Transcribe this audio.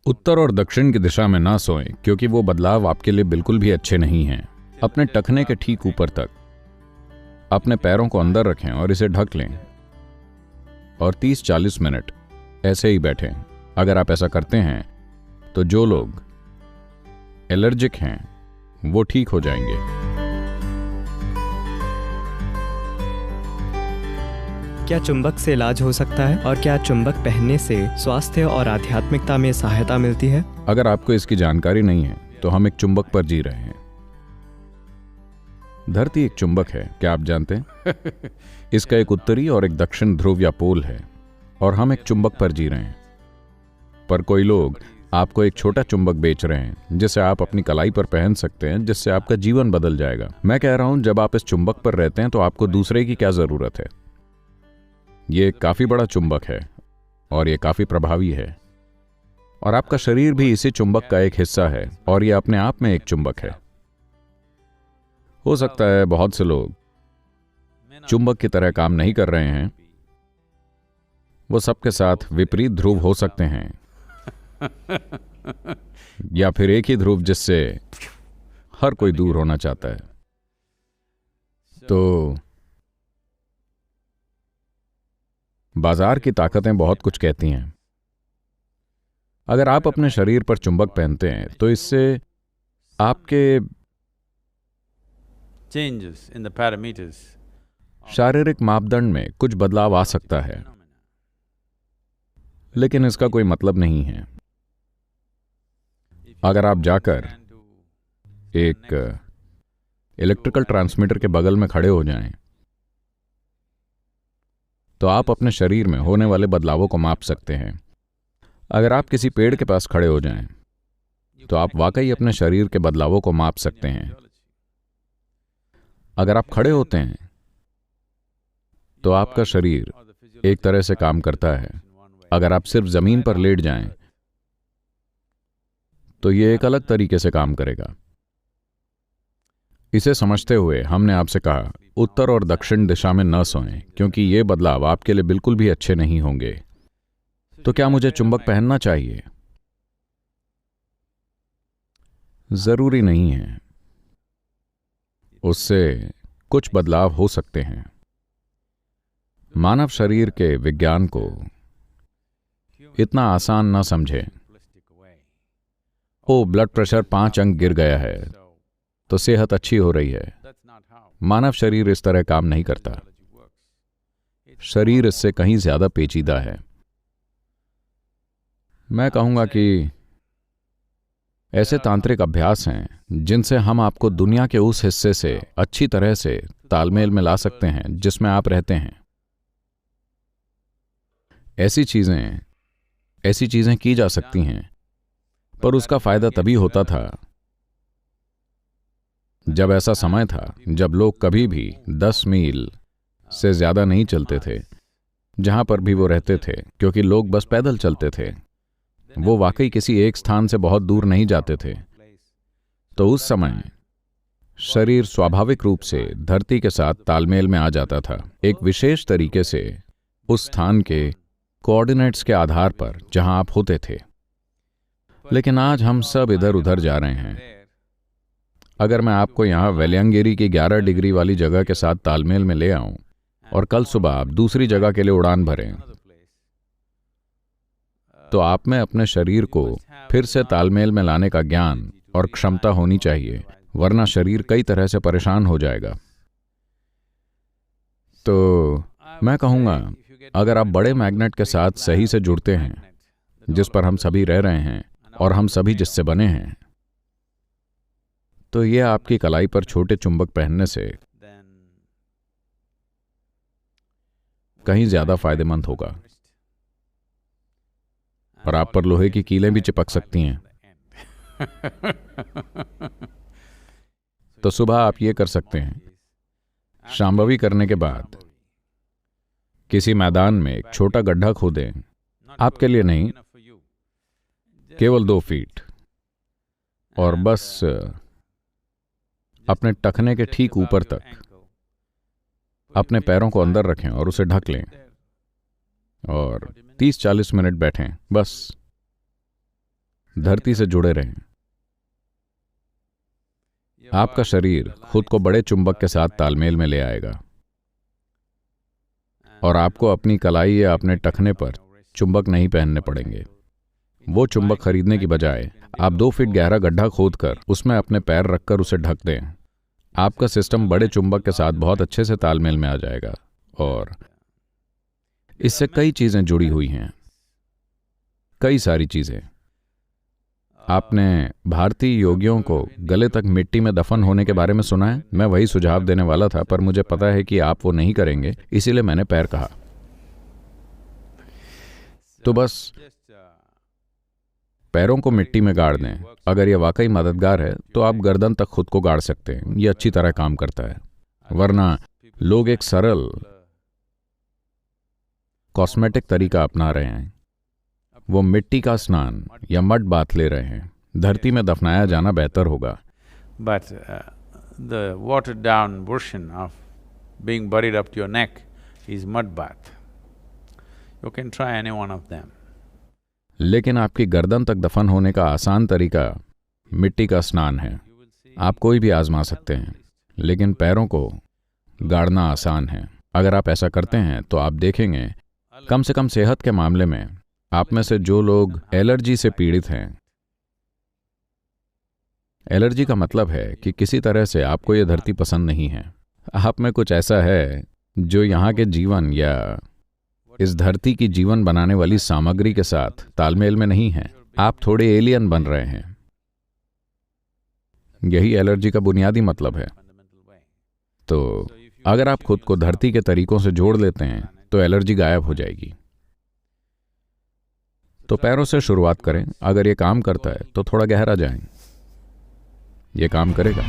उत्तर और दक्षिण की दिशा में ना सोएं, क्योंकि वो बदलाव आपके लिए बिल्कुल भी अच्छे नहीं हैं। अपने टखने के ठीक ऊपर तक अपने पैरों को अंदर रखें और इसे ढक लें और 30-40 मिनट ऐसे ही बैठें। अगर आप ऐसा करते हैं तो जो लोग एलर्जिक हैं वो ठीक हो जाएंगे। क्या चुंबक से इलाज हो सकता है और क्या चुंबक पहनने से स्वास्थ्य और आध्यात्मिकता में सहायता मिलती है? अगर आपको इसकी जानकारी नहीं है तो हम एक चुंबक पर जी रहे हैं। धरती एक चुंबक है, क्या आप जानते हैं? इसका एक उत्तरी और एक दक्षिण ध्रुव या पोल है और हम एक चुंबक पर जी रहे हैं। पर कोई लोग आपको एक छोटा चुंबक बेच रहे हैं जिसे आप अपनी कलाई पर पहन सकते हैं, जिससे आपका जीवन बदल जाएगा। मैं कह रहा हूं, जब आप इस चुंबक पर रहते हैं तो आपको दूसरे की क्या जरूरत है। ये एक काफी बड़ा चुंबक है और ये काफी प्रभावी है और आपका शरीर भी इसी चुंबक का एक हिस्सा है और ये अपने आप में एक चुंबक है। हो सकता है बहुत से लोग चुंबक की तरह काम नहीं कर रहे हैं, वो सबके साथ विपरीत ध्रुव हो सकते हैं या फिर एक ही ध्रुव जिससे हर कोई दूर होना चाहता है। तो बाजार की ताकतें बहुत कुछ कहती हैं। अगर आप अपने शरीर पर चुंबक पहनते हैं तो इससे आपके changes in the parameters. शारीरिक मापदंड में कुछ बदलाव आ सकता है, लेकिन इसका कोई मतलब नहीं है। अगर आप जाकर एक इलेक्ट्रिकल ट्रांसमीटर के बगल में खड़े हो जाएं, तो आप अपने शरीर में होने वाले बदलावों को माप सकते हैं। अगर आप किसी पेड़ के पास खड़े हो जाएं, तो आप वाकई अपने शरीर के बदलावों को माप सकते हैं। अगर आप खड़े होते हैं तो आपका शरीर एक तरह से काम करता है। अगर आप सिर्फ जमीन पर लेट जाएं तो यह एक अलग तरीके से काम करेगा। इसे समझते हुए हमने आपसे कहा, उत्तर और दक्षिण दिशा में न सोएं, क्योंकि ये बदलाव आपके लिए बिल्कुल भी अच्छे नहीं होंगे। तो क्या मुझे चुंबक पहनना चाहिए? जरूरी नहीं है। उससे कुछ बदलाव हो सकते हैं। मानव शरीर के विज्ञान को इतना आसान न समझें। ओ, ब्लड प्रेशर 5 अंक गिर गया है तो सेहत अच्छी हो रही है। मानव शरीर इस तरह काम नहीं करता। शरीर इससे कहीं ज्यादा पेचीदा है। मैं कहूंगा कि ऐसे तांत्रिक अभ्यास हैं जिनसे हम आपको दुनिया के उस हिस्से से अच्छी तरह से तालमेल में ला सकते हैं जिसमें आप रहते हैं। ऐसी चीजें की जा सकती हैं, पर उसका फायदा तभी होता था जब ऐसा समय था जब लोग कभी भी 10 मील से ज्यादा नहीं चलते थे जहां पर भी वो रहते थे, क्योंकि लोग बस पैदल चलते थे। वो वाकई किसी एक स्थान से बहुत दूर नहीं जाते थे। तो उस समय शरीर स्वाभाविक रूप से धरती के साथ तालमेल में आ जाता था, एक विशेष तरीके से उस स्थान के कोऑर्डिनेट्स के आधार पर जहां आप होते थे। लेकिन आज हम सब इधर उधर जा रहे हैं। अगर मैं आपको यहां वेलियांगिरी की 11 डिग्री वाली जगह के साथ तालमेल में ले आऊं और कल सुबह आप दूसरी जगह के लिए उड़ान भरें, तो आप में अपने शरीर को फिर से तालमेल में लाने का ज्ञान और क्षमता होनी चाहिए, वरना शरीर कई तरह से परेशान हो जाएगा। तो मैं कहूंगा, अगर आप बड़े मैग्नेट के साथ सही से जुड़ते हैं, जिस पर हम सभी रह रहे हैं और हम सभी जिससे बने हैं, तो यह आपकी कलाई पर छोटे चुंबक पहनने से कहीं ज्यादा फायदेमंद होगा। और आप पर लोहे की कीलें भी चिपक सकती हैं। तो सुबह आप ये कर सकते हैं, शांभवी करने के बाद किसी मैदान में एक छोटा गड्ढा खोदें। आपके लिए नहीं, केवल 2 फीट, और बस अपने टखने के ठीक ऊपर तक अपने पैरों को अंदर रखें और उसे ढक लें और 30-40 मिनट बैठें बस। धरती से जुड़े रहें। आपका शरीर खुद को बड़े चुंबक के साथ तालमेल में ले आएगा और आपको अपनी कलाई या अपने टखने पर चुंबक नहीं पहनने पड़ेंगे। वो चुंबक खरीदने की बजाय आप 2 फीट गहरा गड्ढा खोदकर उसमें अपने पैर रखकर उसे ढक दें। आपका सिस्टम बड़े चुंबक के साथ बहुत अच्छे से तालमेल में आ जाएगा और इससे कई चीजें जुड़ी हुई हैं, कई सारी चीजें। आपने भारतीय योगियों को गले तक मिट्टी में दफन होने के बारे में सुना है? मैं वही सुझाव देने वाला था, पर मुझे पता है कि आप वो नहीं करेंगे, इसीलिए मैंने पैर कहा। तो बस पैरों को मिट्टी में गाड़ दें। अगर यह वाकई मददगार है तो आप गर्दन तक खुद को गाड़ सकते हैं, यह अच्छी तरह काम करता है। वरना लोग एक सरल कॉस्मेटिक तरीका अपना रहे हैं। वो मिट्टी का स्नान या मड बाथ ले रहे हैं। धरती में दफनाया जाना बेहतर होगा। But the watered down version of being buried up to your neck is mud bath. You can try any one of them. लेकिन आपकी गर्दन तक दफन होने का आसान तरीका मिट्टी का स्नान है। आप कोई भी आजमा सकते हैं, लेकिन पैरों को गाड़ना आसान है। अगर आप ऐसा करते हैं तो आप देखेंगे, कम से कम सेहत के मामले में आप में से जो लोग एलर्जी से पीड़ित हैं, एलर्जी का मतलब है कि किसी तरह से आपको यह धरती पसंद नहीं है। आप में कुछ ऐसा है जो यहाँ के जीवन या इस धरती की जीवन बनाने वाली सामग्री के साथ तालमेल में नहीं है। आप थोड़े एलियन बन रहे हैं। यही एलर्जी का बुनियादी मतलब है। तो अगर आप खुद को धरती के तरीकों से जोड़ लेते हैं तो एलर्जी गायब हो जाएगी। तो पैरों से शुरुआत करें। अगर ये काम करता है तो थोड़ा गहरा जाएं। ये काम करेगा।